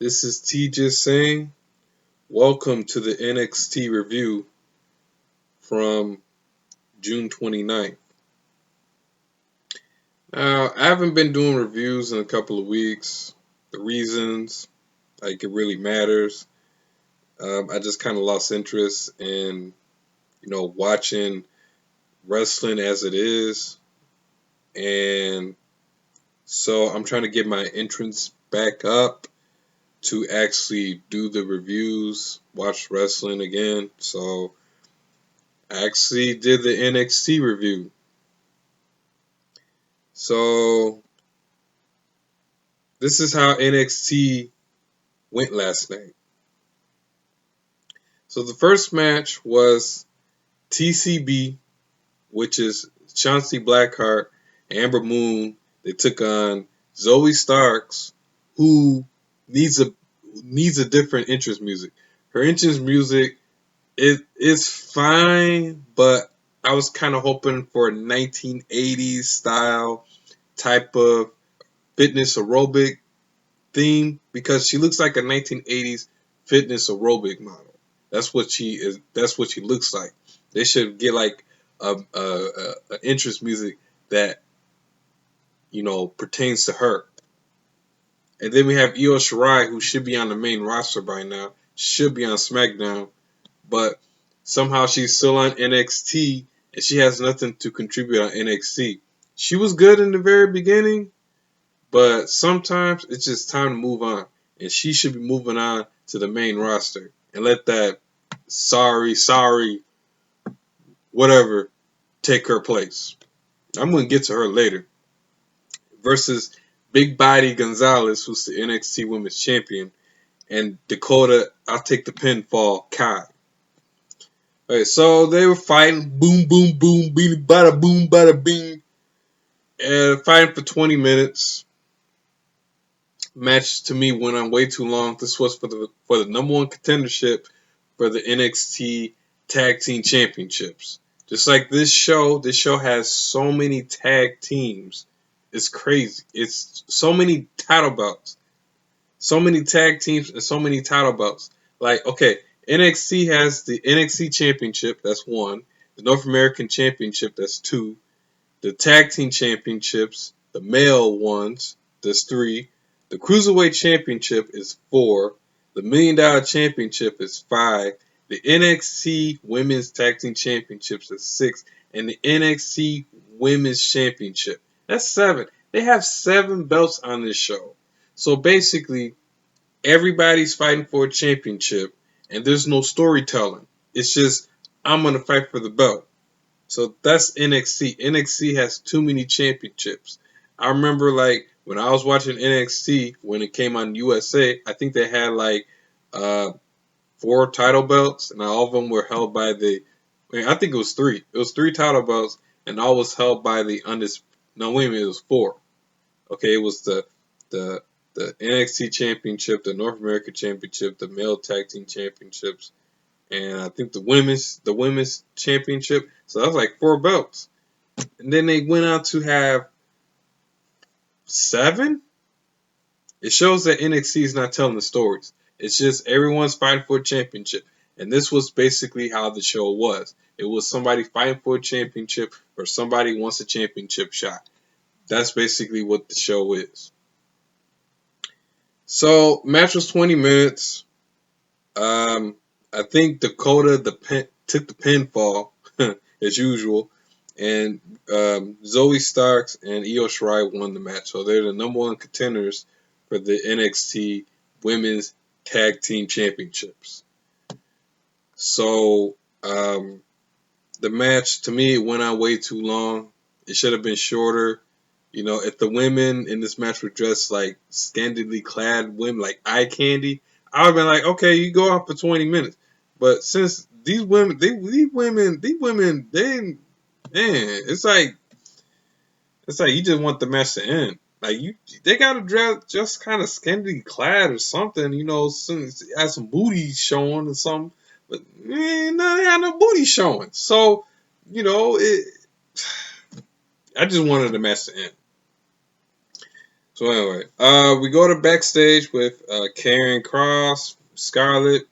This is T just saying, welcome to the NXT review from June 29th. Now, I haven't been doing reviews in a couple of weeks. The reasons, like it really matters. I just kind of lost interest in, watching wrestling as it is. And so I'm trying to get my entrance back up to actually do the reviews, watch wrestling again. So I actually did the NXT review. So this is how NXT went last night. So the first match was TCB, which is Chauncey Blackheart, Amber Moon. They took on Zoe Starks, who needs a different entrance music. Her entrance music is fine, but I was kind of hoping for a 1980s style type of fitness aerobic theme because she looks like a 1980s fitness aerobic model. That's what she is. That's what she looks like. They should get like a interest music that pertains to her. And then we have Io Shirai, who should be on the main roster by now, should be on SmackDown, but somehow she's still on NXT and she has nothing to contribute on NXT. She was good in the very beginning, but sometimes it's just time to move on. And she should be moving on to the main roster and let that sorry, whatever take her place. I'm going to get to her later. Versus Big Body Gonzalez, who's the NXT Women's Champion, and Dakota, I'll take the pinfall, Kai. Alright, so they were fighting, boom, boom, boom, beanie, bada, boom, bada, bing, and fighting for 20 minutes. Match to me went on way too long. This was for the number one contendership for the NXT Tag Team Championships. Just like this show has so many tag teams. It's crazy. It's so many title belts. So many tag teams and so many title belts. Like, okay, NXT has the NXT Championship, that's one. The North American Championship, that's two. The Tag Team Championships, the male ones, that's three. The Cruiserweight Championship is four. The $1 Million Championship is five. The NXT Women's Tag Team Championships is six. And the NXT Women's Championship, that's seven. They have 7 belts on this show. So basically, everybody's fighting for a championship, and there's no storytelling. It's just, I'm going to fight for the belt. So that's NXT. NXT has too many championships. I remember like when I was watching NXT when it came on USA, I think they had like uh, 4 title belts, and all of them were held by I think it was 3. It was 3 title belts, and all was held by the undisputed. No, wait a minute, it was 4. Okay, it was the the NXT Championship, the North American Championship, the Male Tag Team Championships, and I think the women's championship. So that was like 4 belts. And then they went on to have 7. It shows that NXT is not telling the stories. It's just everyone's fighting for a championship. And this was basically how the show was. It was somebody fighting for a championship or somebody wants a championship shot. That's basically what the show is. So match was 20 minutes. I think Dakota took the pinfall as usual, and Zoe Starks and Io Shirai won the match. So they're the number one contenders for the NXT Women's Tag Team Championships. So the match to me it went on way too long. It should have been shorter. If the women in this match were dressed like scantily clad women, like eye candy, I would have been like, okay, you go out for 20 minutes. But since these women, man, it's like you just want the match to end. Like they gotta dress just kind of scantily clad or something, have some booty showing or something. But man, no, they had no booty showing. So, I just wanted the match to end. So anyway, we go to backstage with Karen Cross, Scarlett.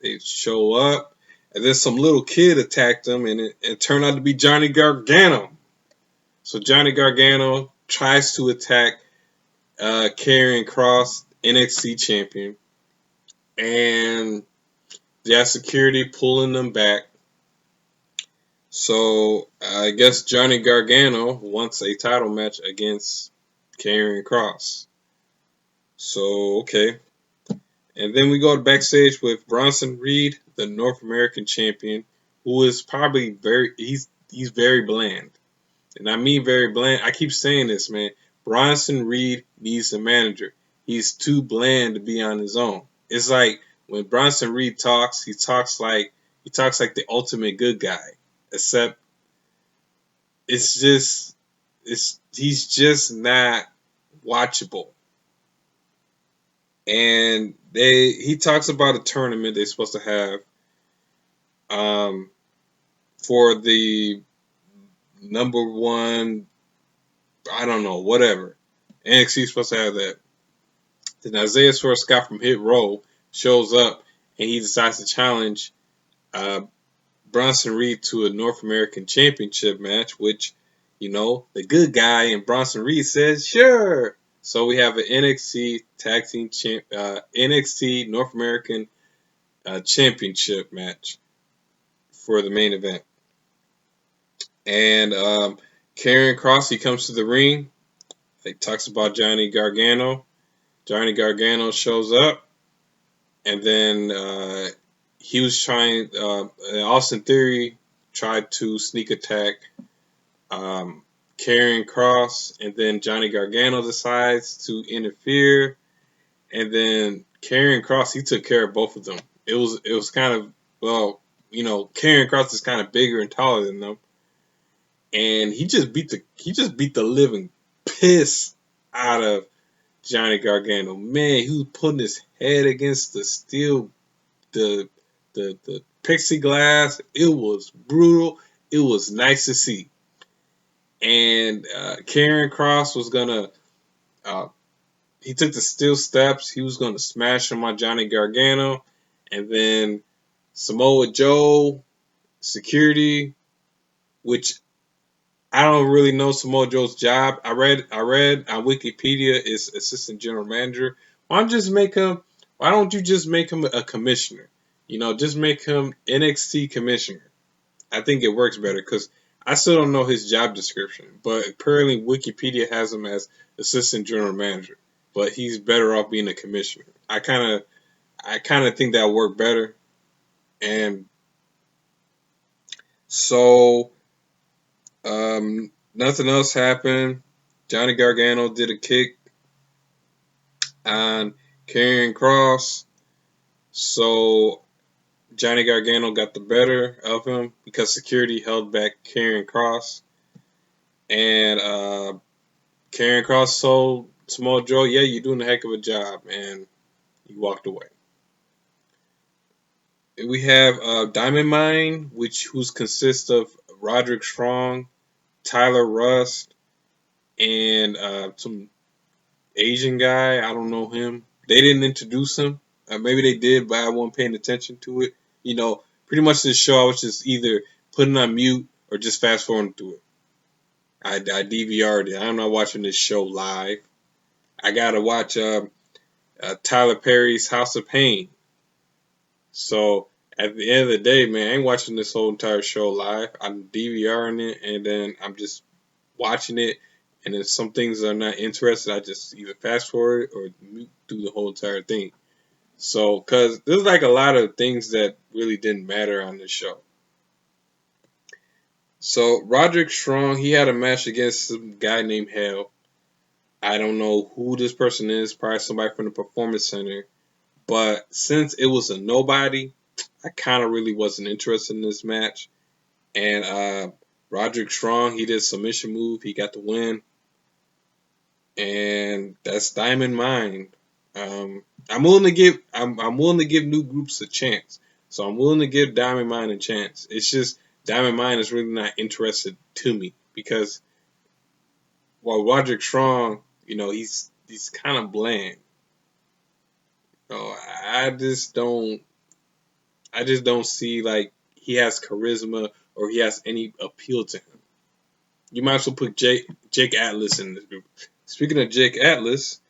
They show up, and then some little kid attacked them, and it turned out to be Johnny Gargano. So Johnny Gargano tries to attack Karen Cross, NXT champion, and they have security pulling them back. So I guess Johnny Gargano wants a title match against Karen Cross. So okay. And then we go to backstage with Bronson Reed, the North American champion, who is probably he's very bland. And I mean very bland. I keep saying this, man. Bronson Reed needs a manager. He's too bland to be on his own. It's like when Bronson Reed talks, he talks like the ultimate good guy. Except he's just not watchable. And he talks about a tournament they're supposed to have for the number one, I don't know, whatever. NXT is supposed to have that. Then Isaiah Scott from Hit Row shows up and he decides to challenge Bronson Reed to a North American Championship match, which, the good guy in Bronson Reed says, sure. So we have an NXT NXT North American Championship match for the main event. And Karrion Kross, he comes to the ring. He talks about Johnny Gargano. Johnny Gargano shows up. And then he was trying, Austin Theory tried to sneak attack Karrion Kross. And then Johnny Gargano decides to interfere. And then Karrion Kross, he took care of both of them. It was kind of, Karrion Kross is kind of bigger and taller than them. And he just beat the living piss out of Johnny Gargano. Man, he was putting his head against the steel, the plexiglass. It was brutal. It was nice to see. And Karrion Kross was gonna, he took the steel steps. He was gonna smash him on Johnny Gargano, and then Samoa Joe, security, which I don't really know Samoa Joe's job. I read on Wikipedia is assistant general manager. Why don't you just make him a commissioner? Just make him NXT commissioner. I think it works better because I still don't know his job description. But apparently Wikipedia has him as assistant general manager. But he's better off being a commissioner. I kind of think that would work better. And so nothing else happened. Johnny Gargano did a kick on Karrion Kross. So Johnny Gargano got the better of him because security held back Karrion Kross. And Karrion Kross told Samoa Joe, yeah, you're doing a heck of a job. And he walked away. We have Diamond Mine, who's consists of Roderick Strong, Tyler Rust, and some Asian guy. I don't know him. They didn't introduce him. Maybe they did, but I wasn't paying attention to it. Pretty much this show I was just either putting on mute or just fast forwarding through it. I DVR'd it. I'm not watching this show live. I gotta watch Tyler Perry's House of Pain. So at the end of the day, man, I ain't watching this whole entire show live. I'm DVRing it, and then I'm just watching it. And if some things are not interested, I just either fast forward or mute through the whole entire thing. So, because there's like a lot of things that really didn't matter on this show. So, Roderick Strong, he had a match against some guy named Hell. I don't know who this person is, probably somebody from the Performance Center. But since it was a nobody, I kind of really wasn't interested in this match. And Roderick Strong, he did a submission move. He got the win. And that's Diamond Mine. I'm willing to give new groups a chance. So I'm willing to give Diamond Mine a chance. It's just Diamond Mine is really not interested to me because while Roderick Strong, he's he's kind of bland. I just don't see like he has charisma or he has any appeal to him. You might as well put Jake Atlas in this group. Speaking of Jake Atlas,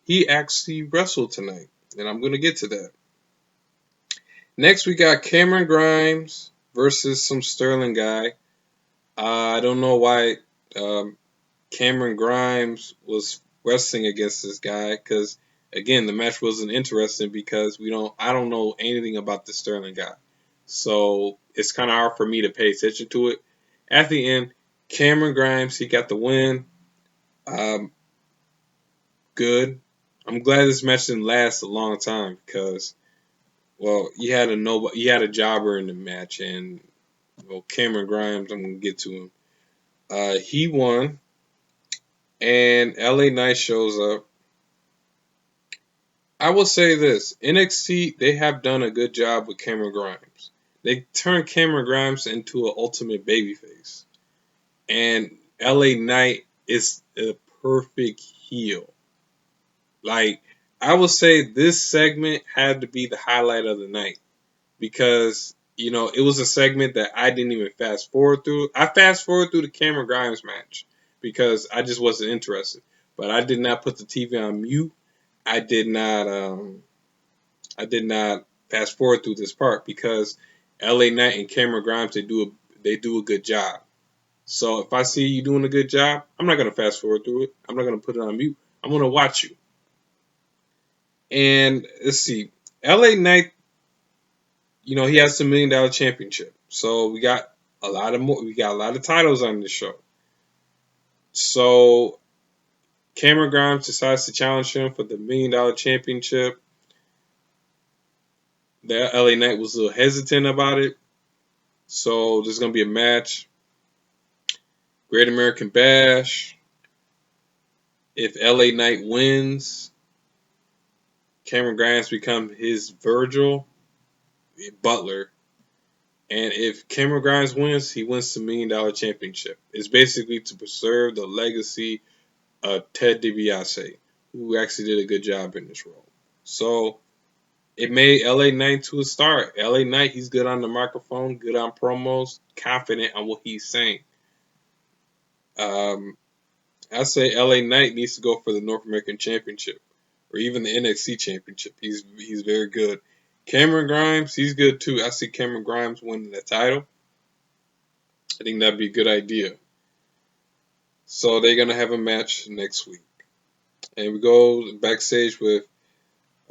he actually wrestled tonight, and I'm gonna get to that. Next, we got Cameron Grimes versus some Sterling guy. I don't know why um, Cameron Grimes was wrestling against this guy because again the match wasn't interesting because I don't know anything about the Sterling guy, so it's kind of hard for me to pay attention to it. At the end, Cameron Grimes he got the win. Um, Good. I'm glad this match didn't last a long time because you had a jobber in the match and Cameron Grimes I'm gonna get to him. He won and LA Knight shows up. I will say this: NXT they have done a good job with Cameron Grimes. They turned Cameron Grimes into an ultimate babyface, and LA Knight is a perfect heel. Like I would say, this segment had to be the highlight of the night because it was a segment that I didn't even fast forward through. I fast forward through the Cameron Grimes match because I just wasn't interested. But I did not put the TV on mute. I did not. I did not fast forward through this part because LA Knight and Cameron Grimes they do a good job. So if I see you doing a good job, I'm not gonna fast forward through it. I'm not gonna put it on mute. I'm gonna watch you. And let's see, LA Knight, he has the $1 million championship. So we got a lot of titles on this show. So Cameron Grimes decides to challenge him for the $1 million championship. The LA Knight was a little hesitant about it. So there's gonna be a match. Great American Bash. If LA Knight wins, Cameron Grimes becomes his Virgil Butler. And if Cameron Grimes wins, he wins the $1 million championship. It's basically to preserve the legacy of Ted DiBiase, who actually did a good job in this role. So it made LA Knight to a star. LA Knight, he's good on the microphone, good on promos, confident on what he's saying. I say LA Knight needs to go for the North American Championship or even the NXT Championship. He's very good. Cameron Grimes, he's good too. I see Cameron Grimes winning the title. I think that'd be a good idea. So they're gonna have a match next week, and we go backstage with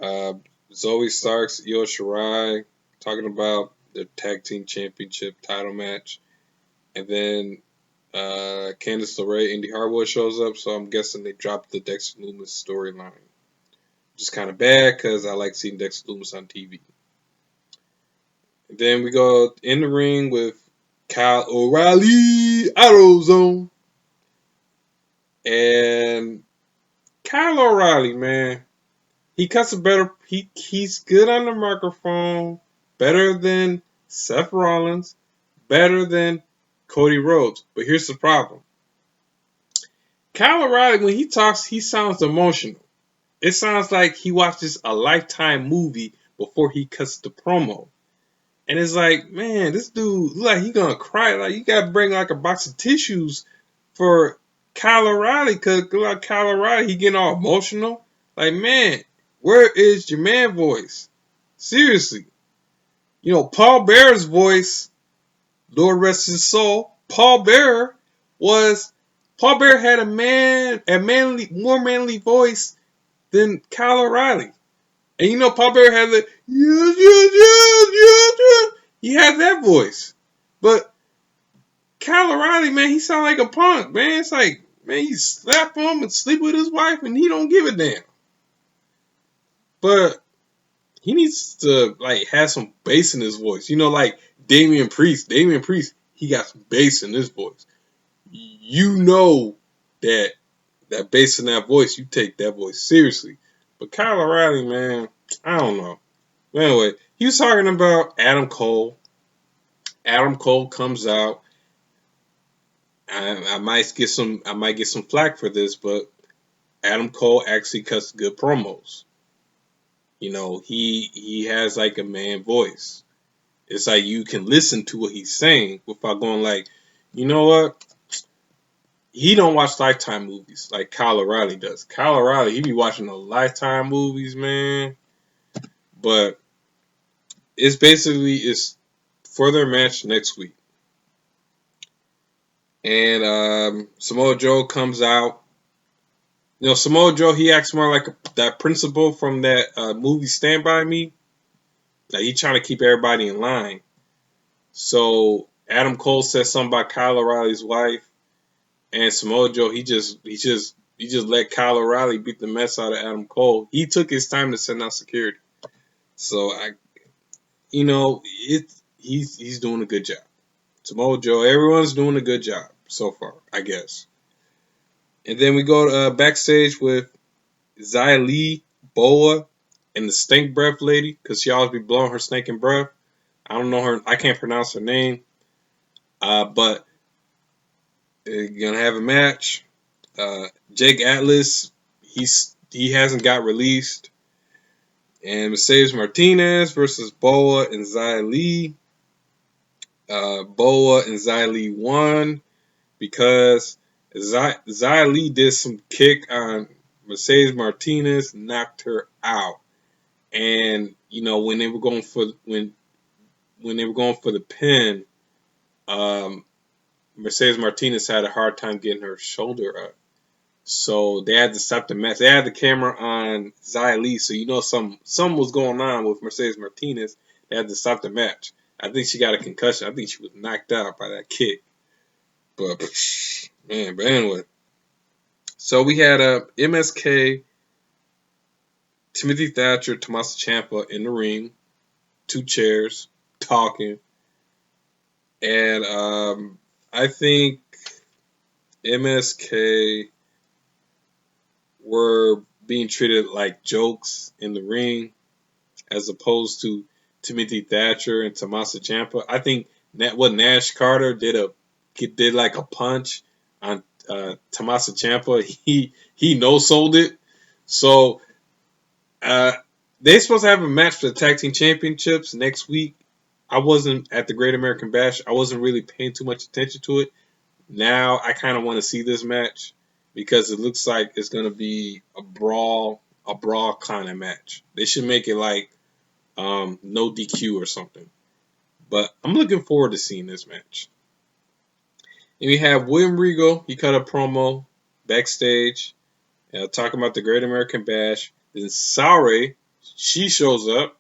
Zoe Starks, Io Shirai, talking about the tag team championship title match, and then Candice LeRae, Indy Hartwell shows up. So I'm guessing they dropped the Dexter Lumis storyline, which is kind of bad because I like seeing Dexter Lumis on TV. And then we go in the ring with Kyle O'Reilly, AutoZone. And Kyle O'Reilly, man, he cuts a better. He's good on the microphone, better than Seth Rollins, better than Cody Rhodes. But here's the problem: Kyle O'Reilly, when he talks, he sounds emotional. It sounds like he watches a Lifetime movie before he cuts the promo. And it's like, man, this dude, like he gonna cry. Like you gotta bring like a box of tissues for Kyle O'Reilly, cause like Kyle O'Reilly, he getting all emotional. Like, man, where is your man voice? Seriously, Paul Bearer's voice, Lord rest his soul. Paul Bearer had more manly voice than Kyle O'Reilly. And Paul Bearer had the yes, yes, yes, yes, yes. He had that voice. But Kyle O'Reilly, man, he sound like a punk, man. It's like, man, you slap him and sleep with his wife and he don't give a damn. But he needs to like have some bass in his voice. Like Damian Priest. Damian Priest, he got some bass in his voice. That bass in that voice, you take that voice seriously. But Kyle O'Reilly, man, I don't know. But anyway, he was talking about Adam Cole. Adam Cole comes out. I might get some flack for this, but Adam Cole actually cuts good promos. You know, he has like a man voice. It's like you can listen to what he's saying without going like, you know what? He don't watch Lifetime movies like Kyle O'Reilly does. Kyle O'Reilly, he be watching the Lifetime movies, man. But it's for their match next week. And Samoa Joe comes out. You know, Samoa Joe, he acts more like that principal from that movie Stand By Me. Like, he trying to keep everybody in line. So Adam Cole says something about Kyle O'Reilly's wife, and Samoa Joe, he just let Kyle O'Reilly beat the mess out of Adam Cole. He took his time to send out security. So he's doing a good job. Samoa Joe, everyone's doing a good job so far, I guess. And then we go to, backstage with Xia Li, Boa, and the stink breath lady, because she always be blowing her stinking breath. I don't know her. I can't pronounce her name. But they're gonna have a match. Jake Atlas, he hasn't got released. And Mercedes Martinez versus Boa and Xia Li. Boa and Xia Li won because Xia Li did some kick on Mercedes Martinez, knocked her out. And you know when they were going for the pin, Mercedes Martinez had a hard time getting her shoulder up. So they had to stop the match. They had the camera on Xia Li, so you know something was going on with Mercedes Martinez. They had to stop the match. I think she got a concussion. I think she was knocked out by that kick. But anyway. So we had MSK, Timothy Thatcher, Tommaso Ciampa in the ring, 2 chairs, talking. And I think MSK were being treated like jokes in the ring as opposed to Timothy Thatcher and Tommaso Ciampa. I think what Nash Carter did like a punch on Tommaso Ciampa. He no-sold it. So they're supposed to have a match for the tag team championships next week. I wasn't at the Great American Bash. I wasn't really paying too much attention to it. Now I kind of want to see this match because it looks like it's going to be a brawl kind of match. They should make it like no DQ or something. But I'm looking forward to seeing this match. And we have William Regal. He cut a promo backstage talking about the Great American Bash. Then Saure, she shows up.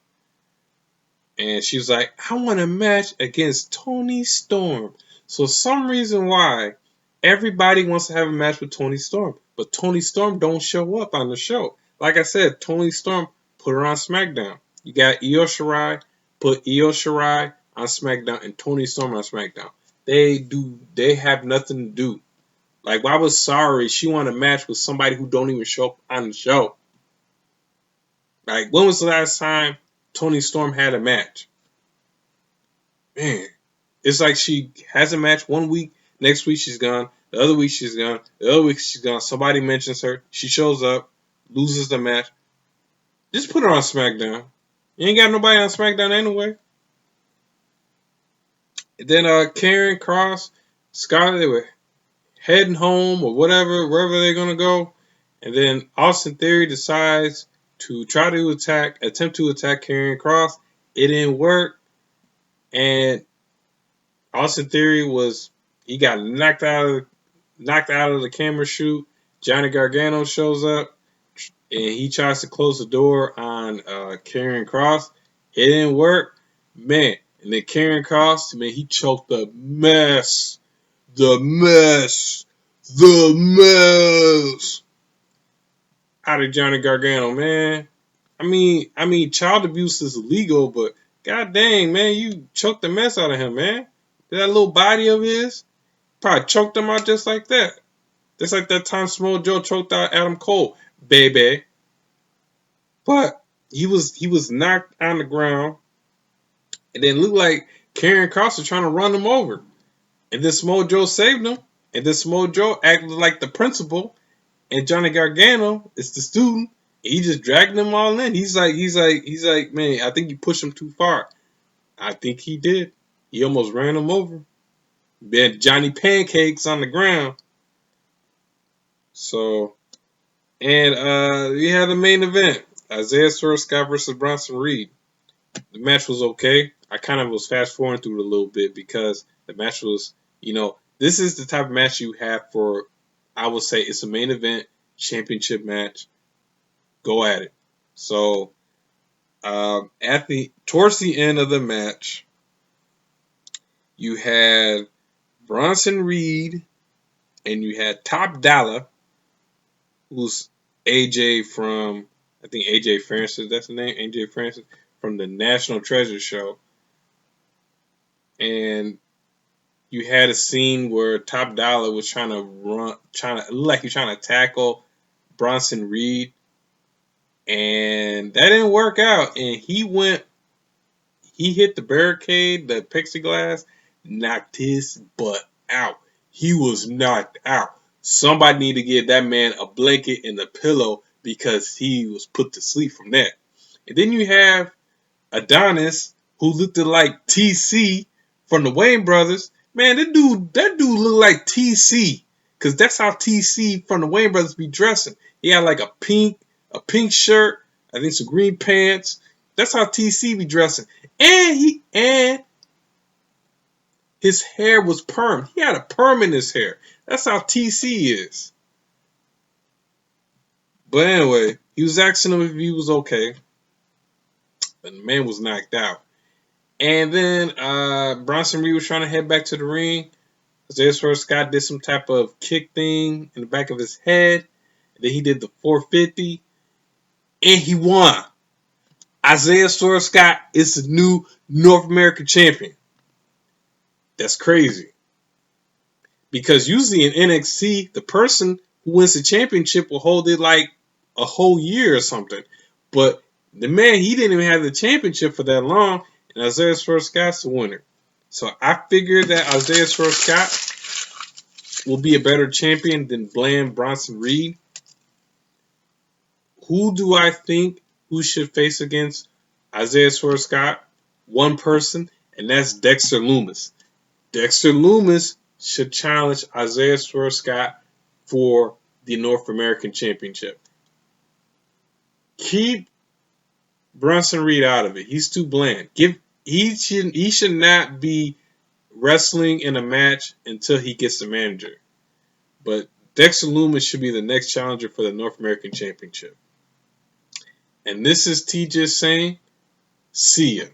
And she was like, I want a match against Toni Storm. So some reason why everybody wants to have a match with Toni Storm. But Toni Storm don't show up on the show. Like I said, Toni Storm, put her on SmackDown. You got Io Shirai, put Io Shirai on SmackDown and Toni Storm on SmackDown. They have nothing to do. Like, why was Saure she want a match with somebody who don't even show up on the show? Like, when was the last time Toni Storm had a match? Man, it's like she has a match one week, next week she's gone, the other week she's gone, the other week she's gone. Somebody mentions her, she shows up, loses the match. Just put her on SmackDown. You ain't got nobody on SmackDown anyway. And then Karen Cross, Scarlett, they were heading home or whatever, wherever they're gonna go. And then Austin Theory decides to attempt to attack Karen Cross. It didn't work. And Austin Theory he got knocked out of the camera shoot. Johnny Gargano shows up and he tries to close the door on Karen Cross. It didn't work, man. And then Karen Cross, man, he choked the mess out of Johnny Gargano, man. I mean, child abuse is illegal, but god dang, man, you choked the mess out of him, man. That little body of his probably choked him out just like that. Just like that time Samoa Joe choked out Adam Cole, baby. But he was knocked on the ground, and then looked like Karen Cross was trying to run him over. And then Samoa Joe saved him. And then Samoa Joe acted like the principal And Johnny Gargano is the student. He just dragging them all in. He's like, man, I think you pushed him too far. I think he did. He almost ran him over. Then Johnny Pancakes on the ground. So, and we had the main event. Isaiah Scott versus Bronson Reed. The match was okay. I kind of was fast forwarding through it a little bit because the match was, this is the type of match you have for, I would say it's a main event championship match. Go at it. So, towards the end of the match, you had Bronson Reed and you had Top Dollar, who's AJ from, I think AJ Francis, that's the name, AJ Francis from the National Treasure Show. And you had a scene where Top Dollar was trying to look like he's trying to tackle Bronson Reed, and that didn't work out. And he hit the barricade, the plexiglass, knocked his butt out. He was knocked out. Somebody need to give that man a blanket and a pillow because he was put to sleep from that. And then you have Adonis, who looked like TC from the Wayne Brothers. Man, that dude looked like TC, cause that's how TC from the Wayne Brothers be dressing. He had like a pink shirt, I think some green pants. That's how TC be dressing. And his hair was perm. He had a perm in his hair. That's how TC is. But anyway, he was asking him if he was okay. But the man was knocked out. And then Bronson Reed was trying to head back to the ring. Isaiah Scott did some type of kick thing in the back of his head. And then he did the 450. And he won. Isaiah Scott is the new North American champion. That's crazy. Because usually in NXT, the person who wins the championship will hold it like a whole year or something. But the man, he didn't even have the championship for that long. And Isaiah Scott's the winner. So I figured that Isaiah Scott will be a better champion than Bland Bronson Reed. Who do I think who should face against Isaiah Scott? One person, and that's Dexter Lumis. Dexter Lumis should challenge Isaiah Scott for the North American Championship. Keep Bronson Reed out of it. He's too bland. He should not be wrestling in a match until he gets the manager. But Dexter Lumis should be the next challenger for the North American Championship. And this is TJ saying, see ya.